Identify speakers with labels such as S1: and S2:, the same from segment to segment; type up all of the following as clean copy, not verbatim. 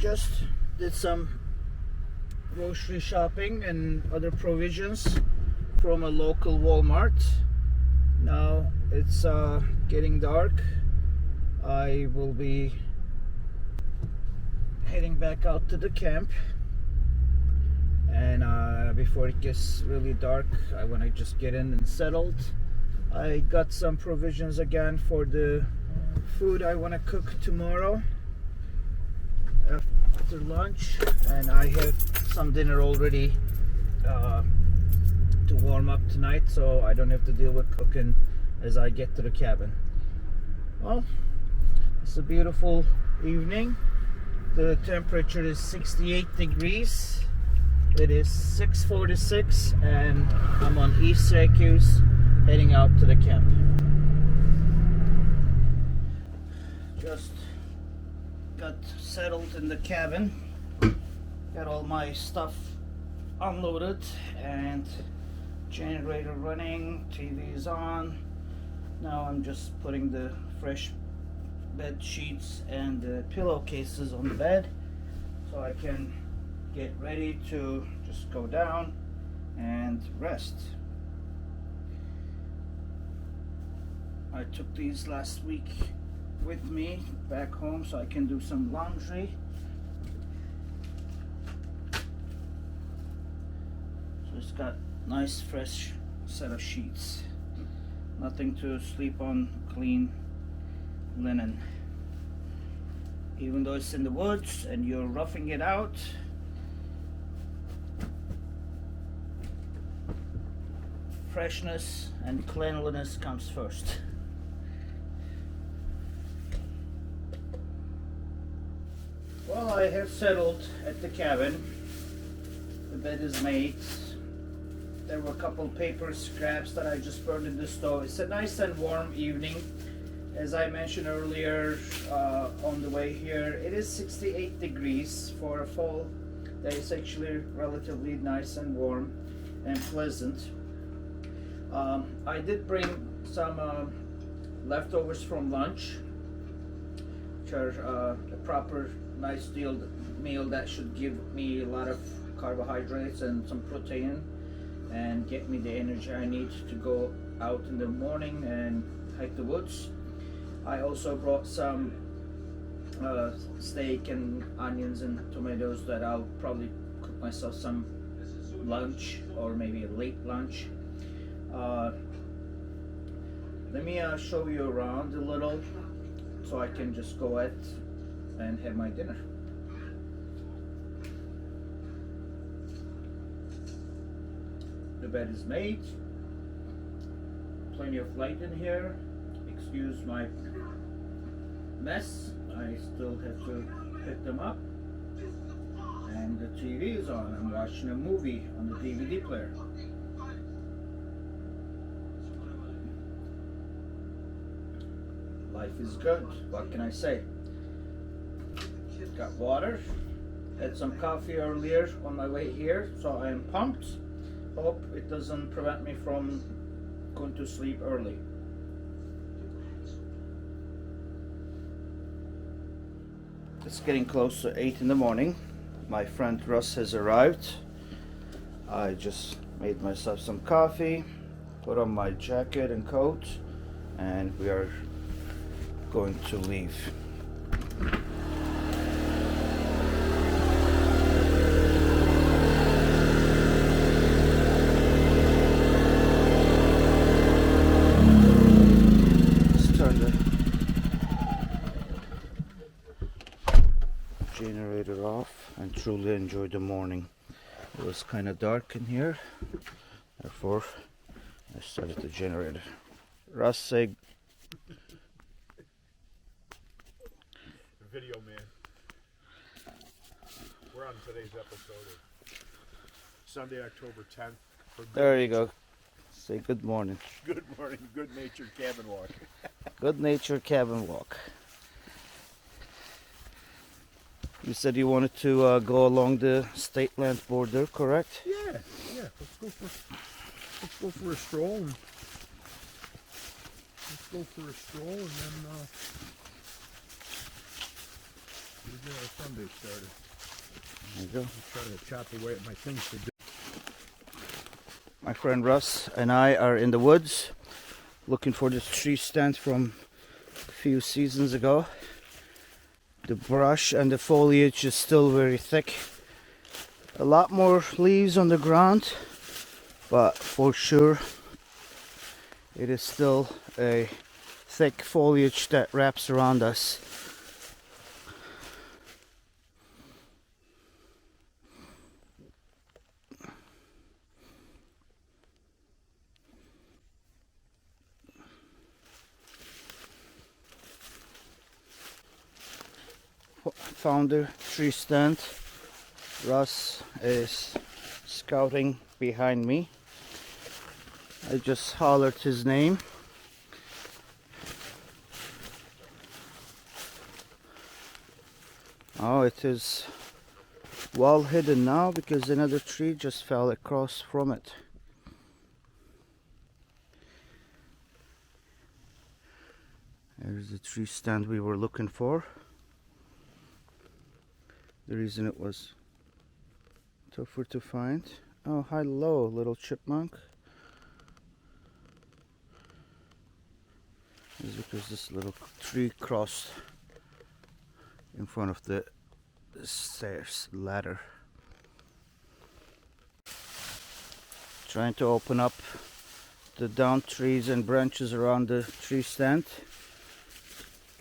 S1: Just did some grocery shopping and other provisions from a local Walmart. Now it's getting dark. I will be heading back out to the camp, and before it gets really dark, I want to just get in and settled. I got some provisions again for the food I want to cook tomorrow after lunch, and I have some dinner already to warm up tonight, so I don't have to deal with cooking as I get to the cabin. Well, it's a beautiful evening. The temperature is 68 degrees. It is 6:46 and I'm on East Syracuse heading out to the camp. Just got settled in the cabin. Got all my stuff unloaded and generator running, TV is on. Now I'm just putting the fresh bed sheets and the pillowcases on the bed so I can get ready to just go down and rest. I took these last week with me back home so I can do some laundry. So it's got nice fresh set of sheets. Nothing to sleep on, clean linen. Even though it's in the woods and you're roughing it out, freshness and cleanliness comes first. Well, I have settled at the cabin. The bed is made. There were a couple paper scraps that I just burned in the stove. It's a nice and warm evening. As I mentioned earlier on the way here, it is 68 degrees for a fall. That is actually relatively nice and warm and pleasant. I did bring some leftovers from lunch, which are a proper nice meal that should give me a lot of carbohydrates and some protein and get me the energy I need to go out in the morning and hike the woods. I also brought some steak and onions and tomatoes that I'll probably cook myself some lunch or maybe a late lunch. Let me show you around a little so I can just go out and have my dinner. The bed is made. Plenty of light in here. Excuse my mess. I still have to pick them up. And the TV is on. I'm watching a movie on the DVD player. Life is good. What can I say? Got water. Had some coffee earlier on my way here, so I am pumped. Hope it doesn't prevent me from going to sleep early. It's getting close to 8 in the morning. My friend Russ has arrived. I just made myself some coffee, put on my jacket and coat, and we are going to leave. Let's turn the generator off and truly enjoy the morning. It was kind of dark in here, therefore I started the generator. Russ, say
S2: video, man. We're on today's episode of Sunday, October 10th.
S1: There you go. Say good morning.
S2: Good morning, good natured cabin walk.
S1: Good natured cabin walk. You said you wanted to go along the state land border, correct?
S2: Yeah. Let's go for a stroll and then we're Sunday started.
S1: There you go.
S2: Try to chop away at my things to do.
S1: My friend Russ and I are in the woods looking for this tree stand from a few seasons ago. The brush and the foliage is still very thick. A lot more leaves on the ground, but for sure it is still a thick foliage that wraps around us. Found the tree stand. Russ is scouting behind me. I just hollered his name. Oh, it is well hidden now because another tree just fell across from it. There's the tree stand we were looking for. The reason it was tougher to find. Oh, hello, little chipmunk. It's because this little tree crossed in front of the stairs ladder. Trying to open up the down trees and branches around the tree stand.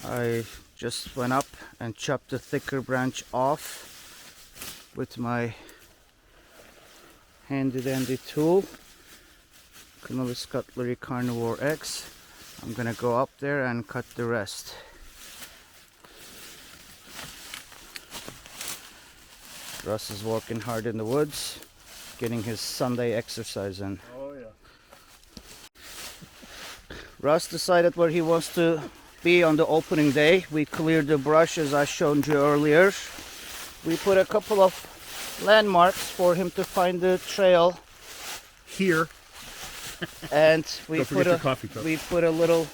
S1: I just went up and chopped the thicker branch off with my handy dandy tool, Camillus Cutlery Carnivore X. I'm gonna go up there and cut the rest. Russ is working hard in the woods, getting his Sunday exercise in.
S2: Oh yeah.
S1: Russ decided where he wants to be on the opening day. We cleared the brush as I showed you earlier. We put a couple of landmarks for him to find the trail
S2: Here.
S1: and we
S2: Don't forget your coffee cup.
S1: put a little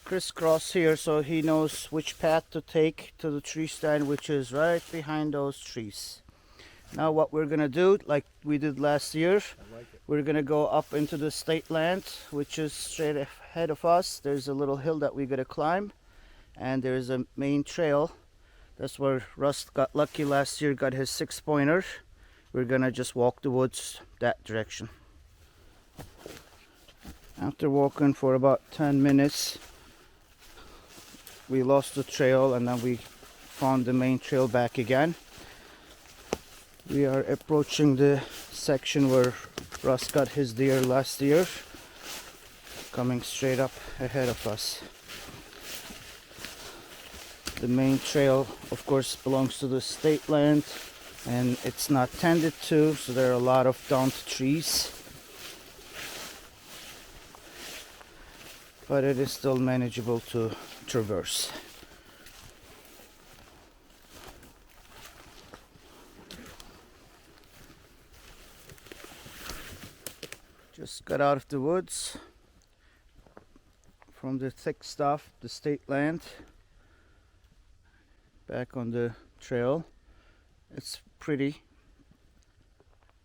S1: crisscross here so he knows which path to take to the tree stand, which is right behind those trees. Now what we're gonna do, like we did last year,
S2: I like it.
S1: we're gonna go up into the state land, which is straight ahead of us. There's a little hill that we gotta climb, and there's a main trail. That's where Russ got lucky last year, got his 6-pointer. We're gonna just walk the woods that direction. After walking for about 10 minutes, we lost the trail and then we found the main trail back again. We are approaching the section where Russ got his deer last year, coming straight up ahead of us. The main trail, of course, belongs to the state land and it's not tended to, so there are a lot of downed trees. But it is still manageable to traverse. Just got out of the woods from the thick stuff, the state land, back on the trail. It's pretty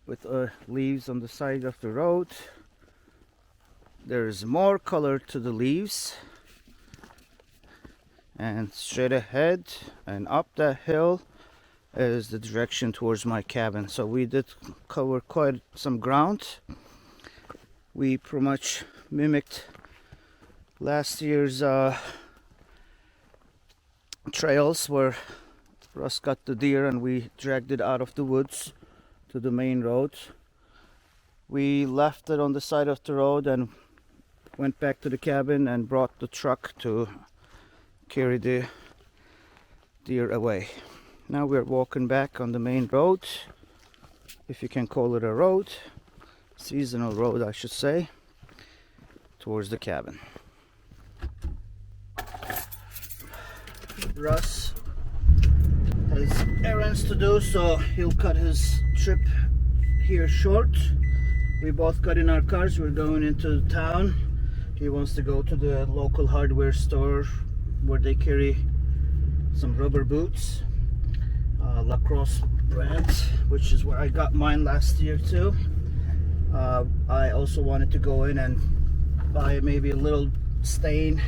S1: with leaves on the side of the road. There's more color to the leaves, and straight ahead and up that hill is the direction towards my cabin. So we did cover quite some ground. We pretty much mimicked last year's trails where Russ got the deer and we dragged it out of the woods to the main road. We left it on the side of the road and went back to the cabin and brought the truck to carry the deer away. Now we're walking back on the main road, if you can call it a road, seasonal road I should say, towards the cabin. Russ has errands to do, so he'll cut his trip here short. We both got in our cars, we're going into town. He wants to go to the local hardware store where they carry some rubber boots, Lacrosse brand, which is where I got mine last year too. I also wanted to go in and buy maybe a little stain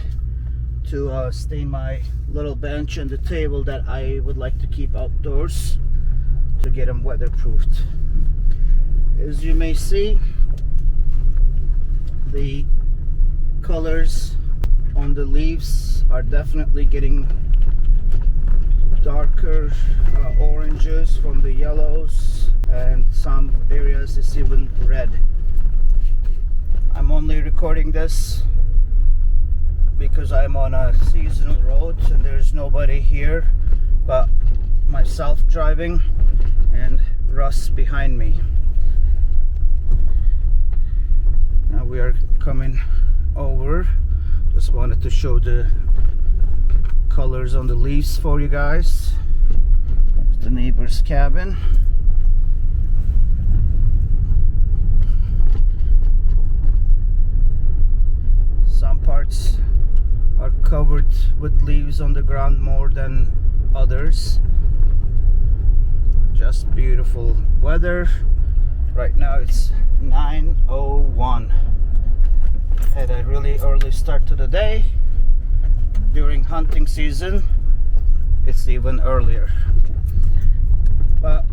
S1: to stain my little bench and the table that I would like to keep outdoors, to get them weatherproofed. As you may see, the colors on the leaves are definitely getting darker oranges from the yellows, and some areas is even red. I'm only recording this because I'm on a seasonal road and there's nobody here but myself driving and Russ behind me. Now we are coming over. Just wanted to show the colors on the leaves for you guys. The neighbor's cabin. Some parts are covered with leaves on the ground more than others. Just beautiful weather. Right now it's 9:01. Had a really early start to the day. During hunting season it's even earlier, but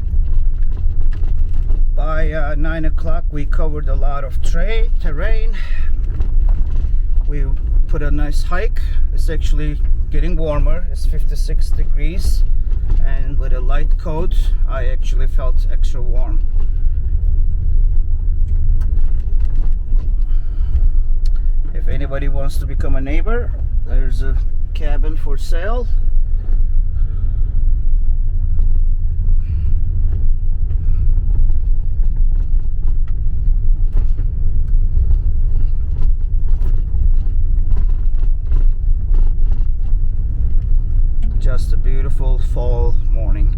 S1: by 9 o'clock we covered a lot of terrain. We put a nice hike. It's actually getting warmer. It's 56 degrees, and with a light coat I actually felt extra warm. If anybody wants to become a neighbor, there's a cabin for sale. Just a beautiful fall morning.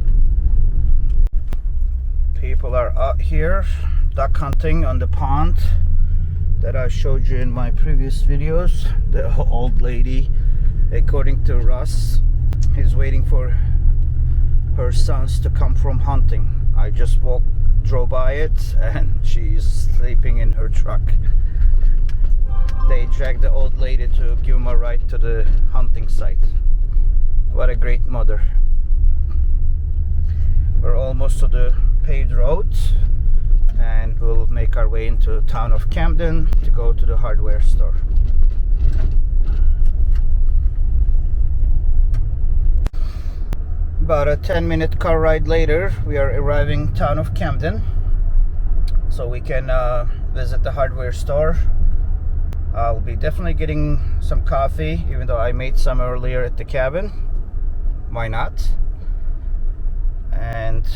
S1: People are out here duck hunting on the pond that I showed you in my previous videos. The old lady, according to Russ, is waiting for her sons to come from hunting. I just drove by it and she's sleeping in her truck. They dragged the old lady to give them a ride to the hunting site. What a great mother. We're almost to the paved road and we'll make our way into the town of Camden to go to the hardware store. About a 10-minute car ride later, we are arriving town of Camden, so we can visit the hardware store. I'll be definitely getting some coffee, even though I made some earlier at the cabin. Why not? And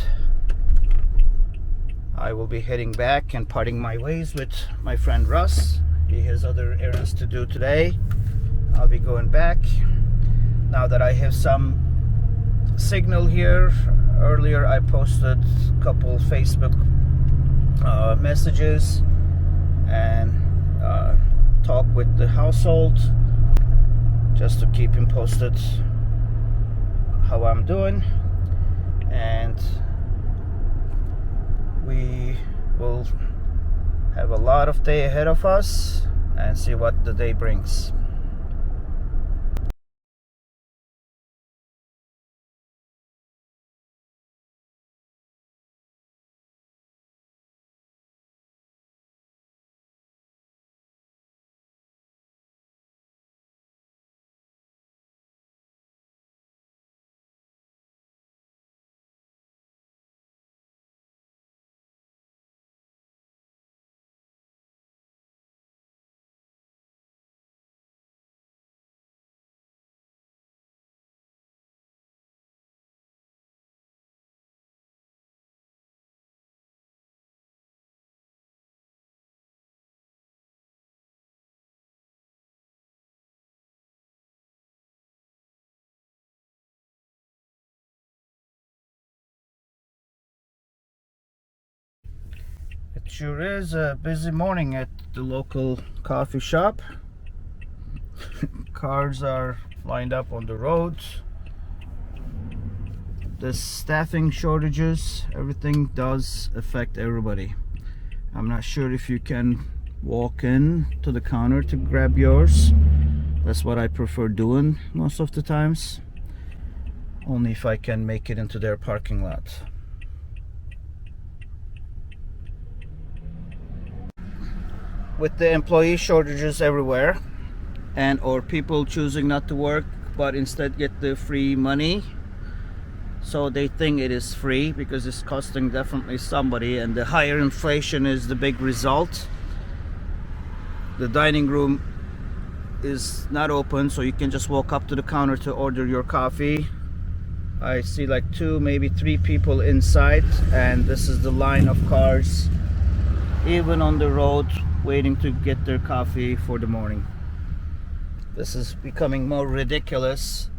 S1: I will be heading back and parting my ways with my friend Russ. He has other errands to do today. I'll be going back now that I have some signal here. Earlier I posted a couple Facebook messages and talk with the household just to keep him posted how I'm doing, and we will have a lot of day ahead of us and see what the day brings. It sure is a busy morning at the local coffee shop. Cars are lined up on the roads. the staffing shortages, everything does affect everybody. I'm not sure if you can walk in to the counter to grab yours. That's what I prefer doing most of the times, only if I can make it into their parking lot. With the employee shortages everywhere, and or people choosing not to work but instead get the free money, so they think it is free because it's costing definitely somebody, and the higher inflation is the big result. The dining room is not open, so you can just walk up to the counter to order your coffee. I see like 2, maybe 3 people inside, and this is the line of cars even on the road waiting to get their coffee for the morning. This is becoming more ridiculous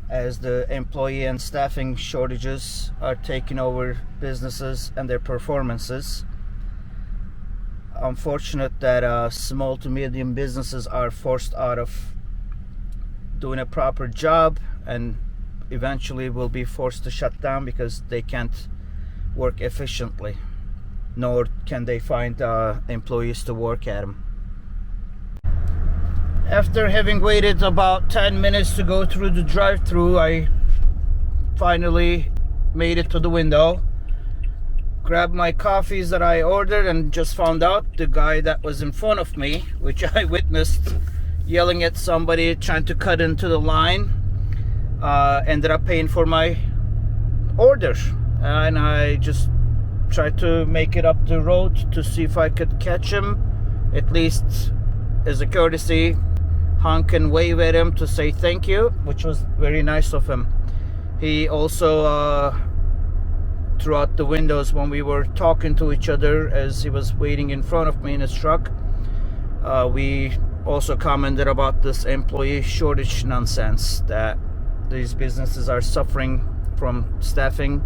S1: as the employee and staffing shortages are taking over businesses and their performances. Unfortunate that small to medium businesses are forced out of doing a proper job and eventually will be forced to shut down because they can't work efficiently, nor can they find employees to work at them. After having waited about 10 minutes to go through the drive-thru, I finally made it to the window, grabbed my coffees that I ordered, and just found out the guy that was in front of me, which I witnessed yelling at somebody trying to cut into the line, ended up paying for my order. And I just tried to make it up the road to see if I could catch him, at least as a courtesy, honk and wave at him to say thank you, which was very nice of him. He also threw out the windows when we were talking to each other as he was waiting in front of me in his truck. We also commented about this employee shortage nonsense, that these businesses are suffering from staffing,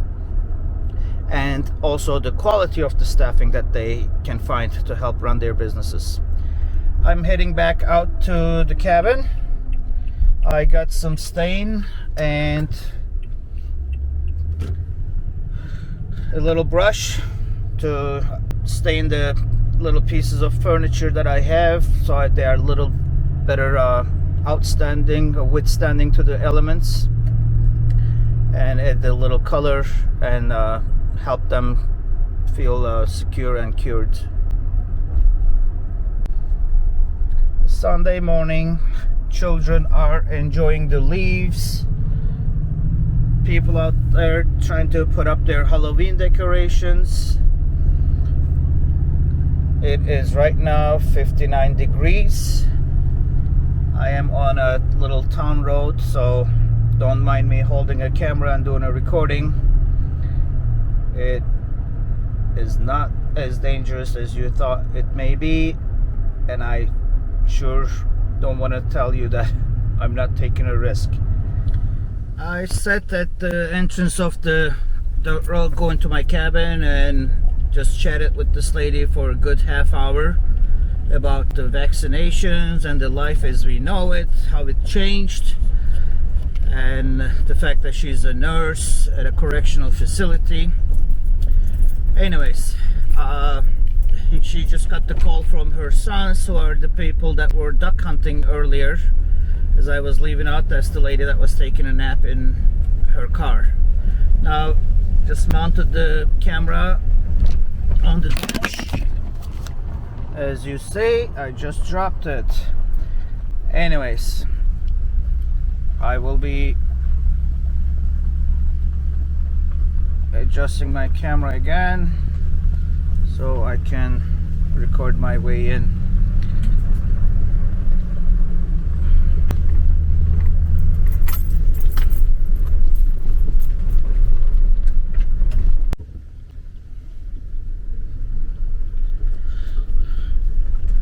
S1: and also the quality of the staffing that they can find to help run their businesses. I'm heading back out to the cabin. I got some stain and a little brush to stain the little pieces of furniture that I have, so they are a little better outstanding or withstanding to the elements, and add a little color and help them feel secure and cured. Sunday morning, children are enjoying the leaves. People out there trying to put up their Halloween decorations. It is right now 59 degrees. I am on a little town road, so don't mind me holding a camera and doing a recording. It is not as dangerous as you thought it may be, and I sure don't want to tell you that I'm not taking a risk. I sat at the entrance of the road going to my cabin and just chatted with this lady for a good half hour about the vaccinations and the life as we know it, how it changed, and the fact that she's a nurse at a correctional facility. Anyways, she just got the call from her sons, who are the people that were duck hunting earlier as I was leaving out. That's the lady that was taking a nap in her car. Now, just mounted the camera on the dash. As you see, I just dropped it. Anyways, I will be adjusting my camera again so I can record my way in.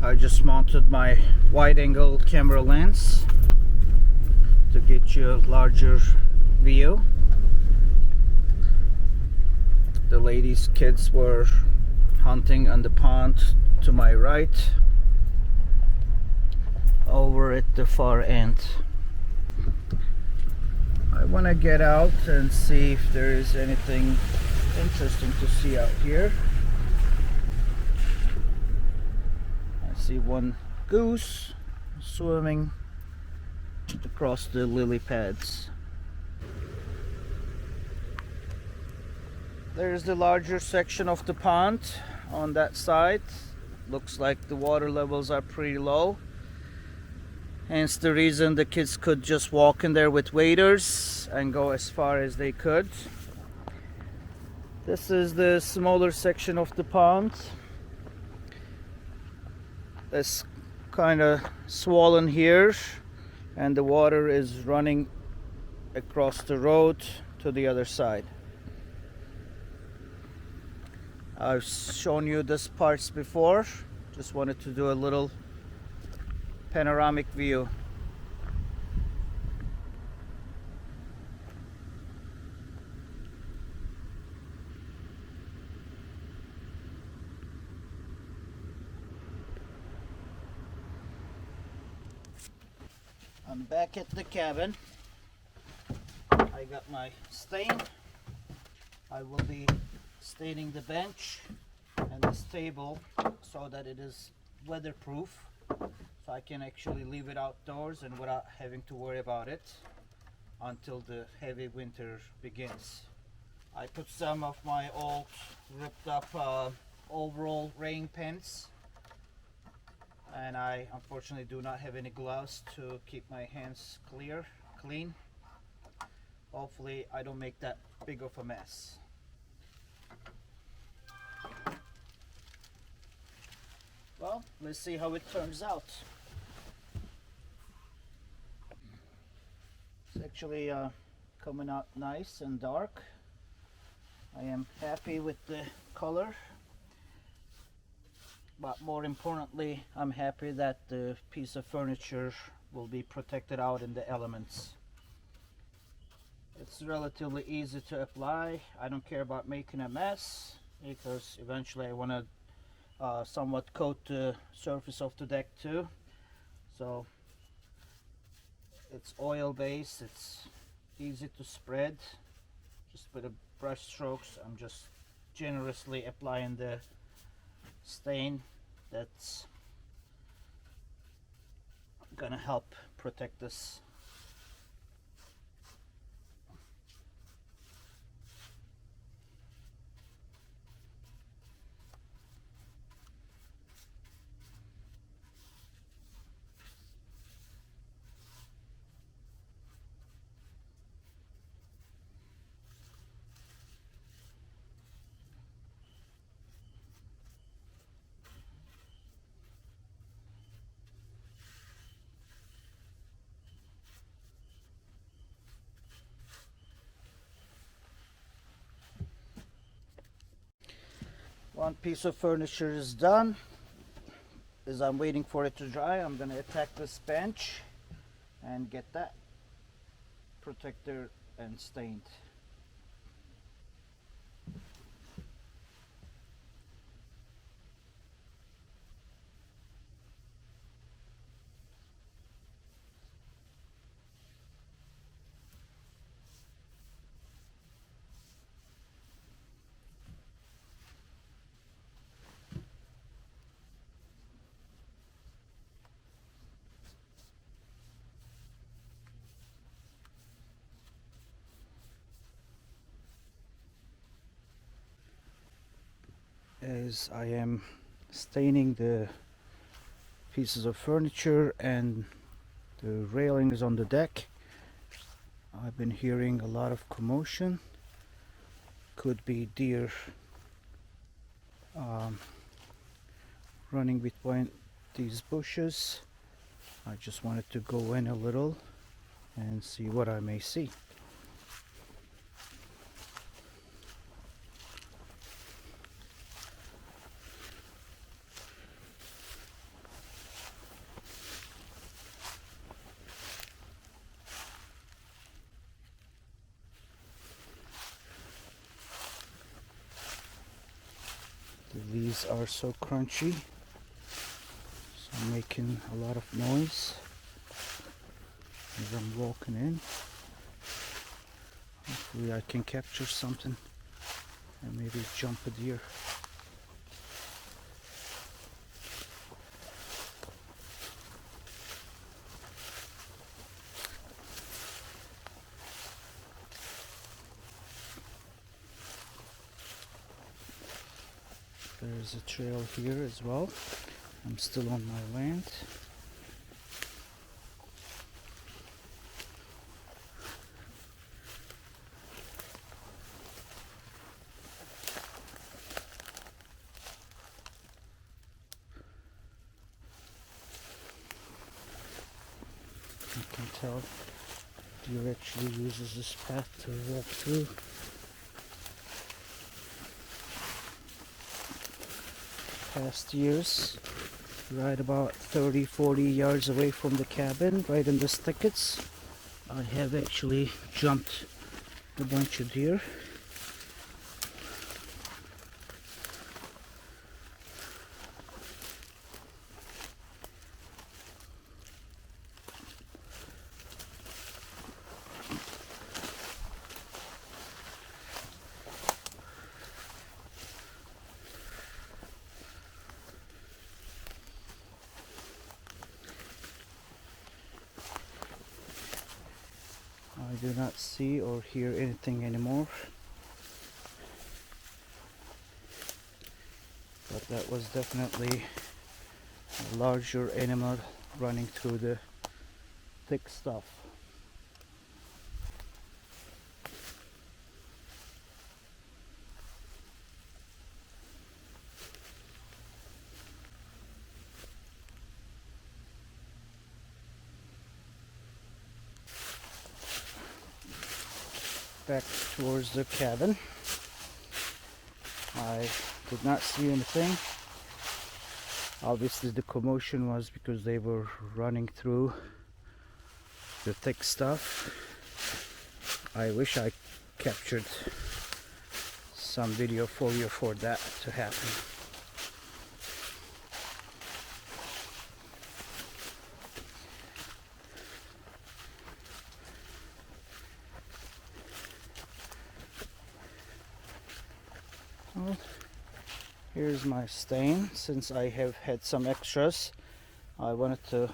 S1: I just mounted my wide-angle camera lens to get you a larger view. The lady's kids were hunting on the pond to my right, over at the far end. I want to get out and see if there is anything interesting to see out here. I see one goose swimming across the lily pads. There's the larger section of the pond on that side. Looks like the water levels are pretty low. Hence the reason the kids could just walk in there with waders and go as far as they could. This is the smaller section of the pond. It's kind of swollen here, and the water is running across the road to the other side. I've shown you this parts before. Just wanted to do a little panoramic view. I'm back at the cabin. I got my stain. I will be staining the bench and this table so that it is weatherproof, so I can actually leave it outdoors and without having to worry about it until the heavy winter begins. I put some of my old ripped up overall rain pants, and I unfortunately do not have any gloves to keep my hands clean. Hopefully I don't make that big of a mess. Well, let's see how it turns out. It's actually coming out nice and dark. I am happy with the color, but more importantly, I'm happy that the piece of furniture will be protected out in the elements. It's relatively easy to apply. I don't care about making a mess because eventually I want to somewhat coat the surface of the deck too. So it's oil based, it's easy to spread. Just with a brush strokes, I'm just generously applying the stain that's gonna help protect this. One piece of furniture is done. As I'm waiting for it to dry, I'm going to attack this bench and get that protector and stained. As I am staining the pieces of furniture and the railings on the deck, I've been hearing a lot of commotion. Could be deer running between these bushes. I just wanted to go in a little and see what I may see. The leaves are so crunchy, so I'm making a lot of noise as I'm walking in. Hopefully I can capture something and maybe jump a deer. There's a trail here as well. I'm still on my land. You can tell deer actually uses this path to walk through. Past years, right about 30-40 yards away from the cabin, right in these thickets, I have actually jumped a bunch of deer. I do not see or hear anything anymore, but that was definitely a larger animal running through the thick stuff. Back towards the cabin. I did not see anything. Obviously the commotion was because they were running through the thick stuff. I wish I captured some video for you for that to happen. Well, here's my stain. Since I have had some extras, I wanted to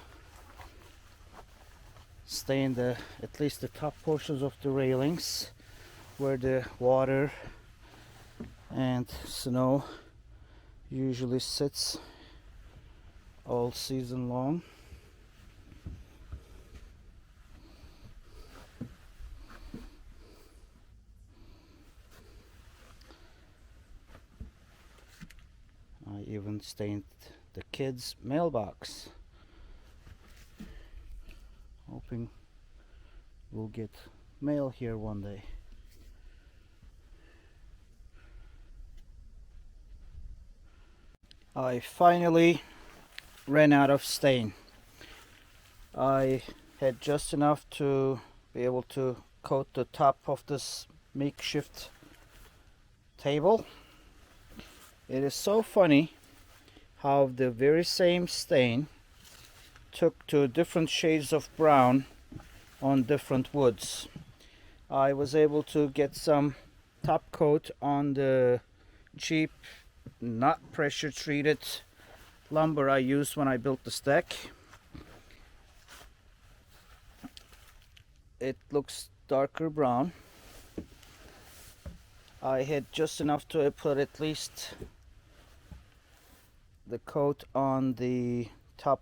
S1: stain at least the top portions of the railings where the water and snow usually sits all season long. I even stained the kids' mailbox, hoping we'll get mail here one day. I finally ran out of stain. I had just enough to be able to coat the top of this makeshift table. It is so funny how the very same stain took to different shades of brown on different woods. I was able to get some top coat on the cheap, not pressure treated lumber I used when I built the stack. It looks darker brown. I had just enough to put at least the coat on the top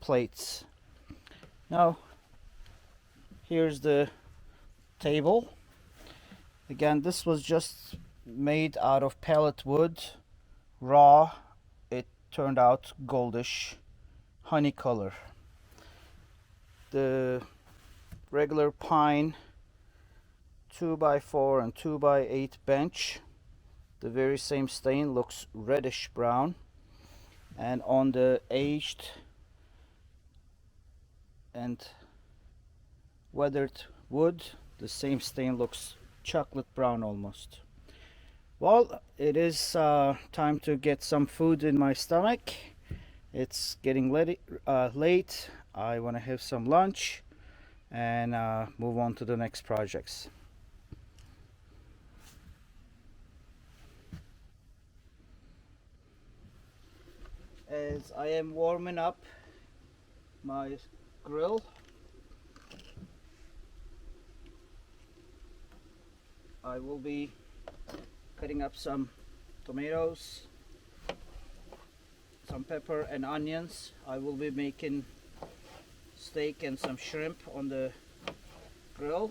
S1: plates. Now here's the table. Again, this was just made out of pallet wood, raw. It turned out goldish honey color. The regular pine 2x4 and 2x8 bench, the very same stain, looks reddish brown, and on the aged and weathered wood, the same stain looks chocolate brown almost. Well, it is time to get some food in my stomach. It's getting late. I want to have some lunch and move on to the next projects. as I am warming up my grill. I will be cutting up some tomatoes, some pepper and onions. I will be making steak and some shrimp on the grill.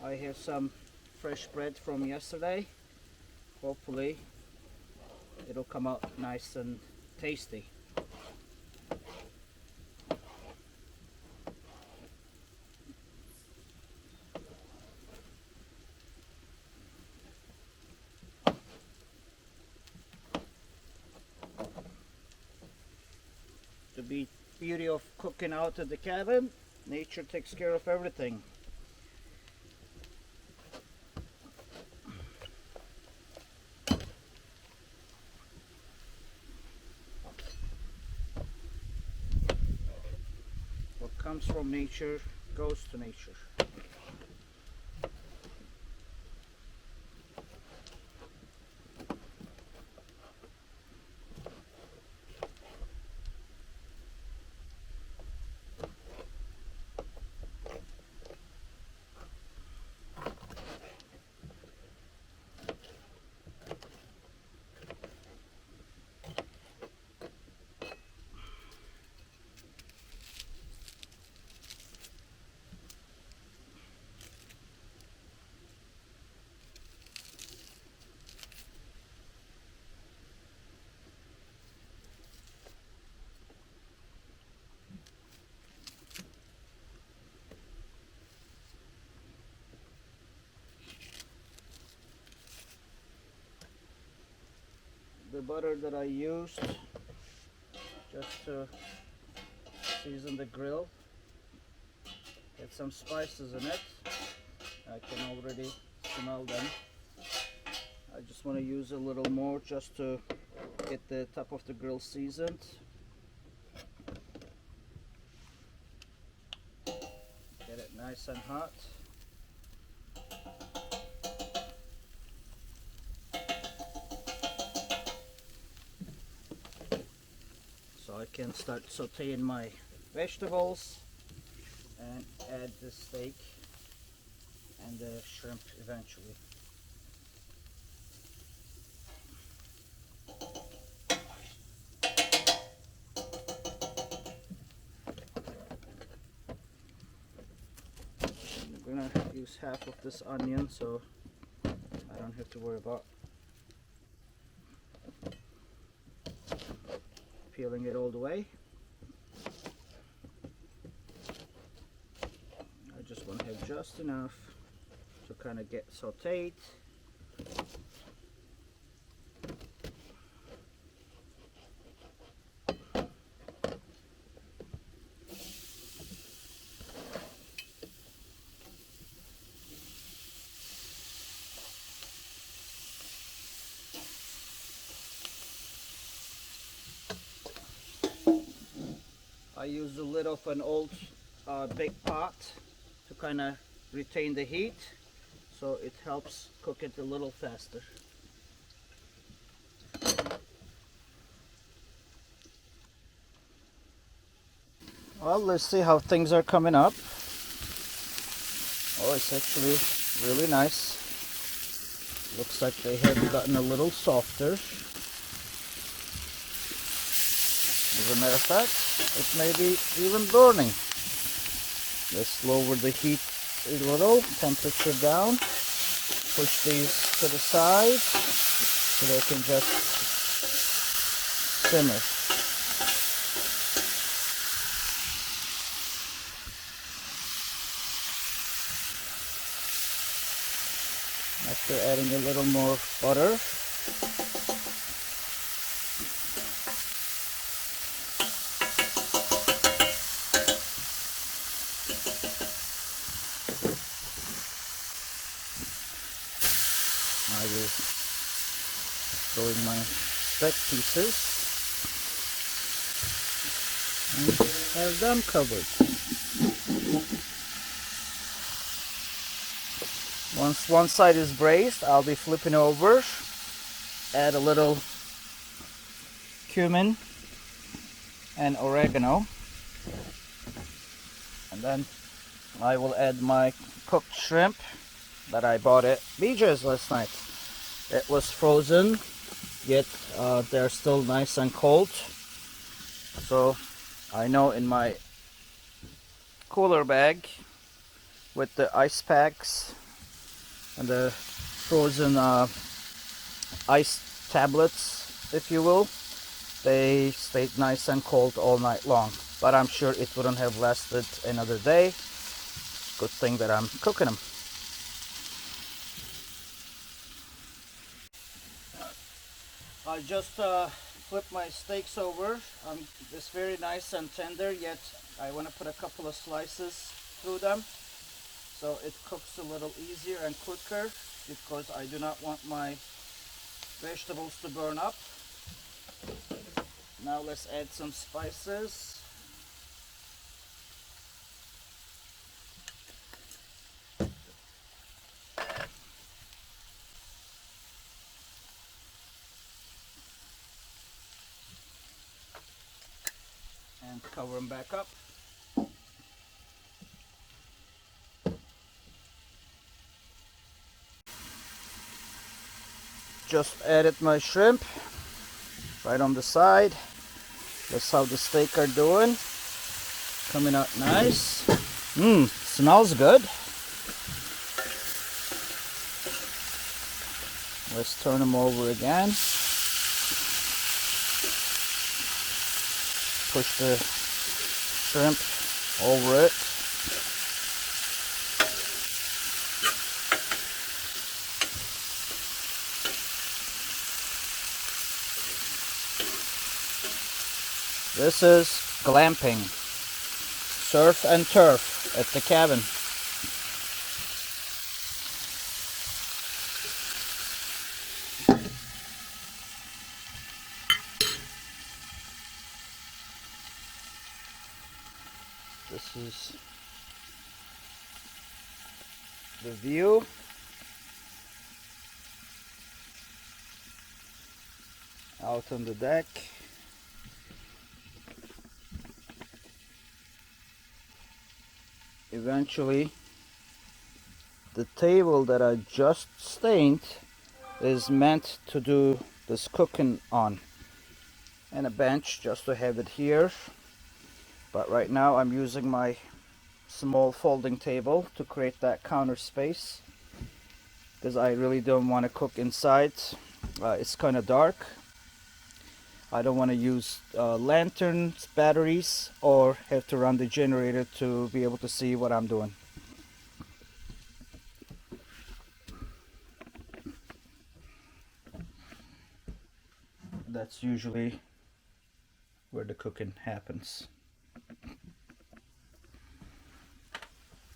S1: I have some fresh bread from yesterday. Hopefully it'll come out nice and tasty. The beauty of cooking out at the cabin, nature takes care of everything. What comes from nature goes to nature. The butter that I used just to season the grill had some spices in it. I can already smell them. I just want to use a little more just to get the top of the grill seasoned. Get it nice and hot. So I can start sauteing my vegetables and add the steak and the shrimp eventually. I'm gonna use half of this onion so I don't have to worry about peeling it all the way. I just want to have just enough to kind of get sauteed. I use the lid of an old big pot to kind of retain the heat, so it helps cook it a little faster. Well, let's see how things are coming up. Oh, it's actually really nice. Looks like they have gotten a little softer. As a matter of fact, it may be even burning. Let's lower the heat a little, temperature down. Push these to the side so they can just simmer. After adding a little more butter, I will throw in my steak pieces and have them covered. Once one side is braised, I'll be flipping over, add a little cumin and oregano, and then I will add my cooked shrimp that I bought at BJ's last night. It was frozen, yet they're still nice and cold. So I know in my cooler bag with the ice packs and the frozen ice tablets, if you will, they stayed nice and cold all night long. But I'm sure it wouldn't have lasted another day. Good thing that I'm cooking them. I just flipped my steaks over. It's very nice and tender, yet I want to put a couple of slices through them so it cooks a little easier and quicker, because I do not want my vegetables to burn up. Now let's add some spices. And cover them back up. Just added my shrimp right on the side. That's how the steak are doing. Coming out nice. Smells good. Let's turn them over again. Push the shrimp over it. This is glamping, surf and turf at the cabin. This is the view. Out on the deck. Eventually, the table that I just stained is meant to do this cooking on, and a bench just to have it here. But right now I'm using my small folding table to create that counter space, because I really don't want to cook inside. It's kind of dark. I don't want to use lanterns, batteries, or have to run the generator to be able to see what I'm doing. That's usually where the cooking happens.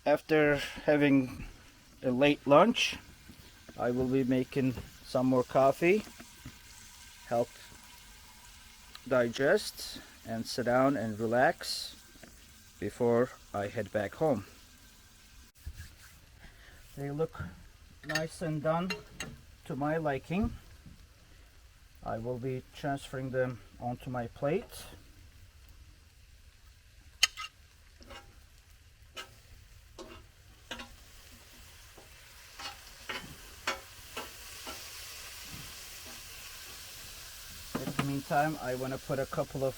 S1: After having a late lunch, I will be making some more coffee, help digest and sit down and relax before I head back home. They look nice and done to my liking. I will be transferring them onto my plate. In the meantime, I want to put a couple of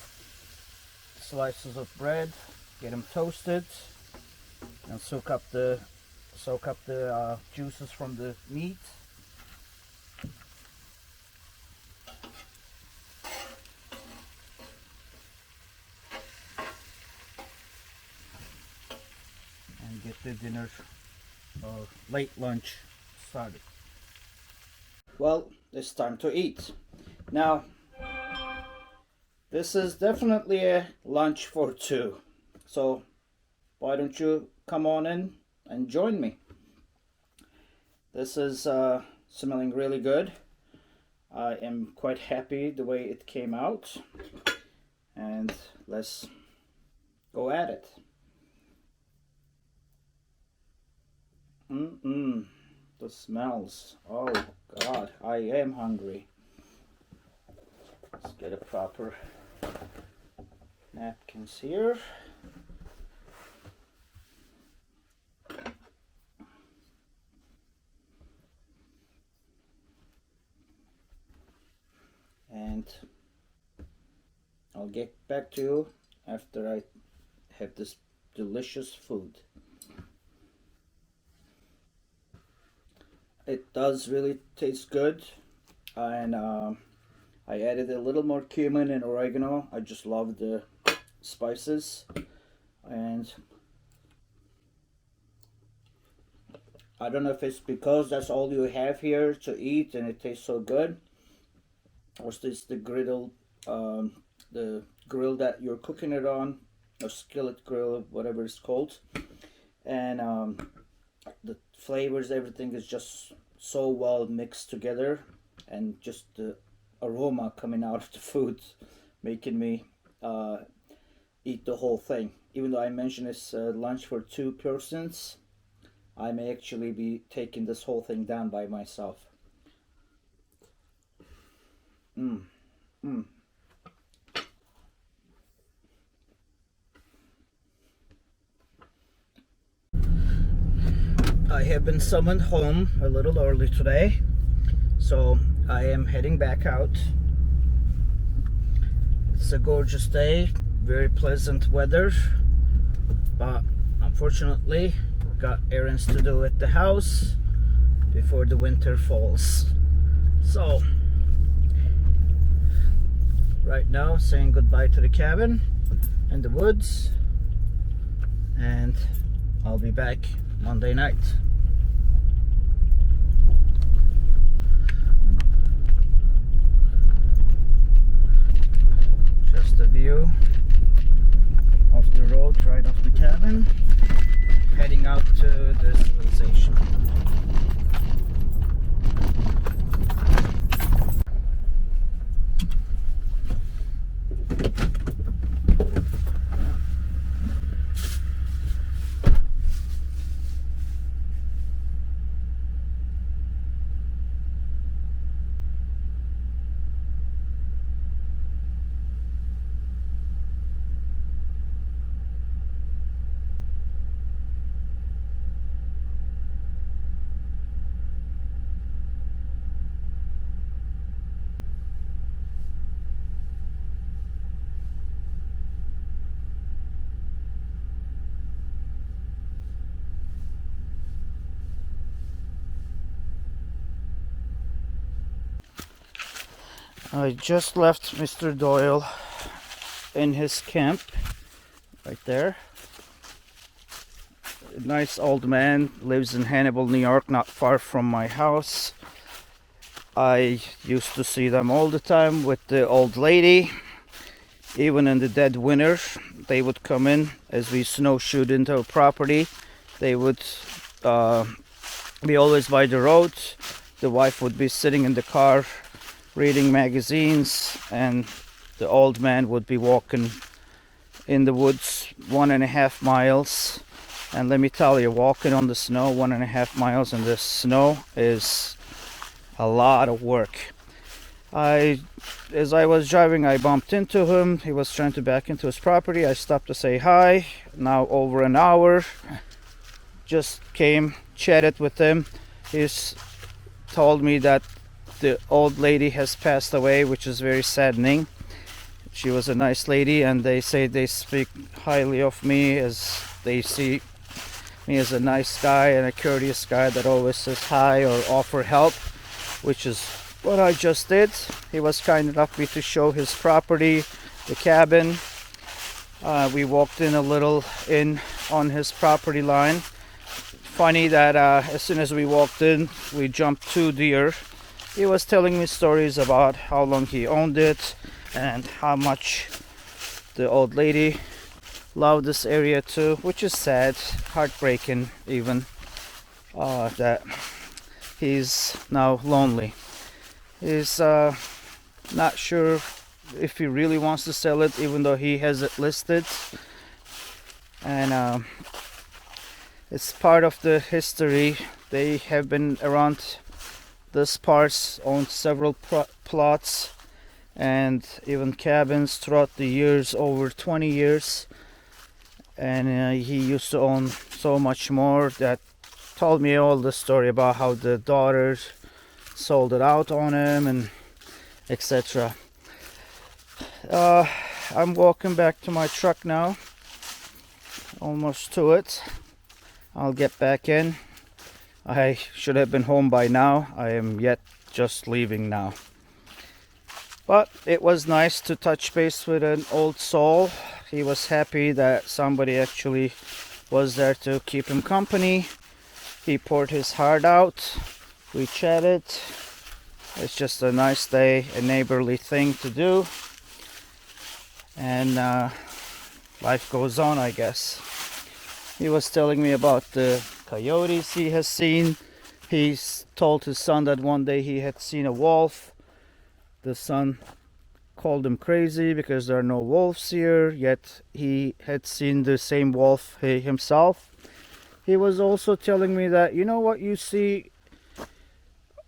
S1: slices of bread, get them toasted, and soak up the juices from the meat. And get the dinner or late lunch started. Well, it's time to eat. Now, this is definitely a lunch for two. So why don't you come on in and join me? This is smelling really good. I am quite happy the way it came out. And let's go at it. The smells. Oh God, I am hungry. Let's get a proper napkins here. And I'll get back to you after I have this delicious food. It does really taste good, and I added a little more cumin and oregano. I just love the spices, and I don't know if it's because that's all you have here to eat and it tastes so good, or is this the griddle, the grill that you're cooking it on, or skillet grill, whatever it's called, and the flavors, everything is just so well mixed together, and just the aroma coming out of the food making me eat the whole thing. Even though I mentioned it's lunch for 2 persons, I may actually be taking this whole thing down by myself. I have been summoned home a little early today, so I am heading back out. It's a gorgeous day, very pleasant weather, but unfortunately got errands to do at the house before the winter falls. So right now saying goodbye to the cabin and the woods, and I'll be back Monday night. Just a view of the road right off the cabin, heading out to the civilization. I just left Mr. Doyle in his camp right there. A nice old man, lives in Hannibal, New York, not far from my house. I used to see them all the time with the old lady. Even in the dead winter, they would come in as we snowshoed into a property. They would be always by the road. The wife would be sitting in the car reading magazines, and the old man would be walking in the woods 1.5 miles. And let me tell you, walking on the snow 1.5 miles in the snow is a lot of work. As I was driving, I bumped into him. He was trying to back into his property. I stopped to say hi. Now over an hour, just came, chatted with him. He's told me that the old lady has passed away, which is very saddening. She was a nice lady, and they say they speak highly of me, as they see me as a nice guy and a courteous guy that always says hi or offer help, which is what I just did. He was kind enough me to show his property, the cabin. We walked in a little in on his property line. Funny that as soon as we walked in, we jumped 2 deer. He was telling me stories about how long he owned it and how much the old lady loved this area too, which is sad, heartbreaking even, that he's now lonely. He's not sure if he really wants to sell it, even though he has it listed, and it's part of the history. They have been around this parts, owned several plots, and even cabins throughout the years, over 20 years. And he used to own so much more. That told me all the story about how the daughters sold it out on him and etc. I'm walking back to my truck now, almost to it. I'll get back in. I should have been home by now. I am yet just leaving now. But it was nice to touch base with an old soul. He was happy that somebody actually was there to keep him company. He poured his heart out. We chatted. It's just a nice day, a neighborly thing to do. And life goes on, I guess. He was telling me about the coyotes he has seen. He's told his son that one day he had seen a wolf. The son called him crazy because there are no wolves here, yet he had seen the same wolf himself. He was also telling me that, you know what you see,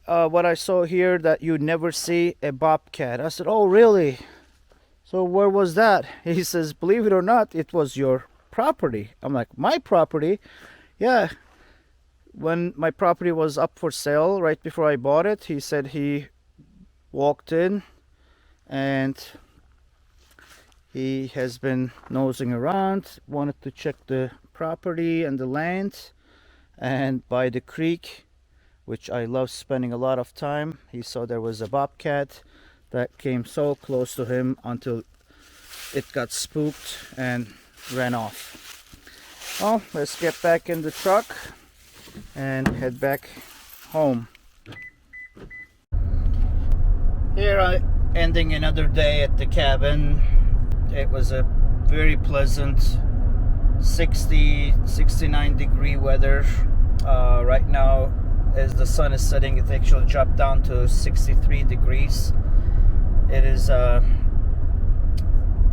S1: what I saw here, that you never see a bobcat. I said, oh really? So where was that? He says, believe it or not, it was your property. I'm like, my property? Yeah. When my property was up for sale, right before I bought it, he said he walked in and he has been nosing around, wanted to check the property and the land. And by the creek, which I love spending a lot of time, he saw there was a bobcat that came so close to him until it got spooked and ran off. Well, let's get back in the truck and head back home. Here I ending another day at the cabin. It was a very pleasant 69 degree weather. Right now, as the sun is setting, it actually dropped down to 63 degrees. It is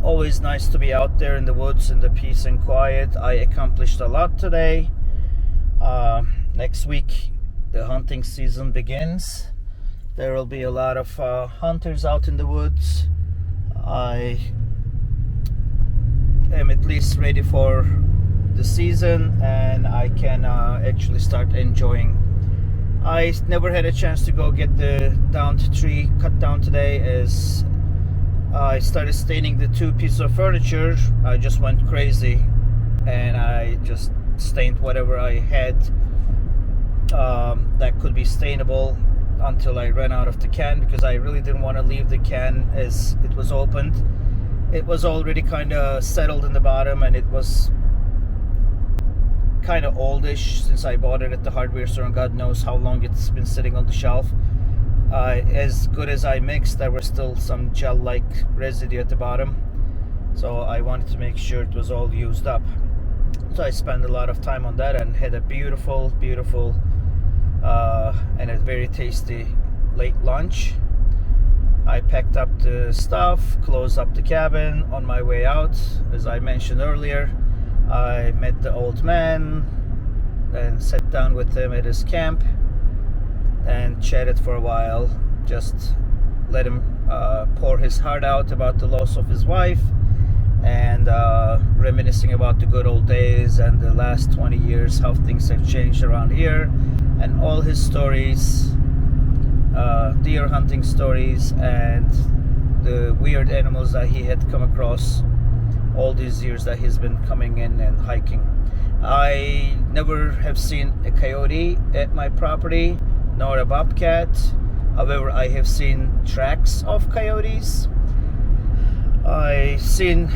S1: always nice to be out there in the woods in the peace and quiet. I accomplished a lot today. Next week the hunting season begins. There will be a lot of hunters out in the woods. I am at least ready for the season, and I can actually start enjoying. I never had a chance to go get the downed tree cut down today, as I started staining the 2 pieces of furniture. I just went crazy and I just stained whatever I had that could be stainable until I ran out of the can, because I really didn't want to leave the can as it was opened. It was already kind of settled in the bottom, and it was kind of oldish since I bought it at the hardware store, and God knows how long it's been sitting on the shelf. As good as I mixed, there was still some gel-like residue at the bottom, so I wanted to make sure it was all used up. So I spent a lot of time on that and had a beautiful and a very tasty late lunch. I packed up the stuff, closed up the cabin. On my way out, as I mentioned earlier, I met the old man and sat down with him at his camp and chatted for a while. Just let him pour his heart out about the loss of his wife, and reminiscing about the good old days and the last 20 years, how things have changed around here, and all his stories, deer hunting stories, and the weird animals that he had come across all these years that he's been coming in and hiking. I never have seen a coyote at my property, nor a bobcat. However, I have seen tracks of coyotes. I've seen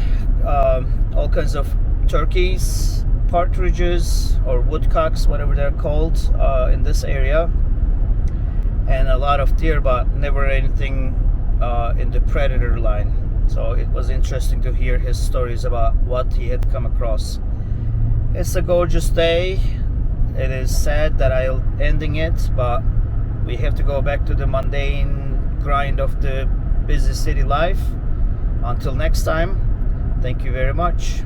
S1: all kinds of turkeys, partridges, or woodcocks, whatever they're called, in this area, and a lot of deer, but never anything in the predator line. So it was interesting to hear his stories about what he had come across. It's a gorgeous day. It is sad that I'm ending it, but we have to go back to the mundane grind of the busy city life. Until next time, thank you very much.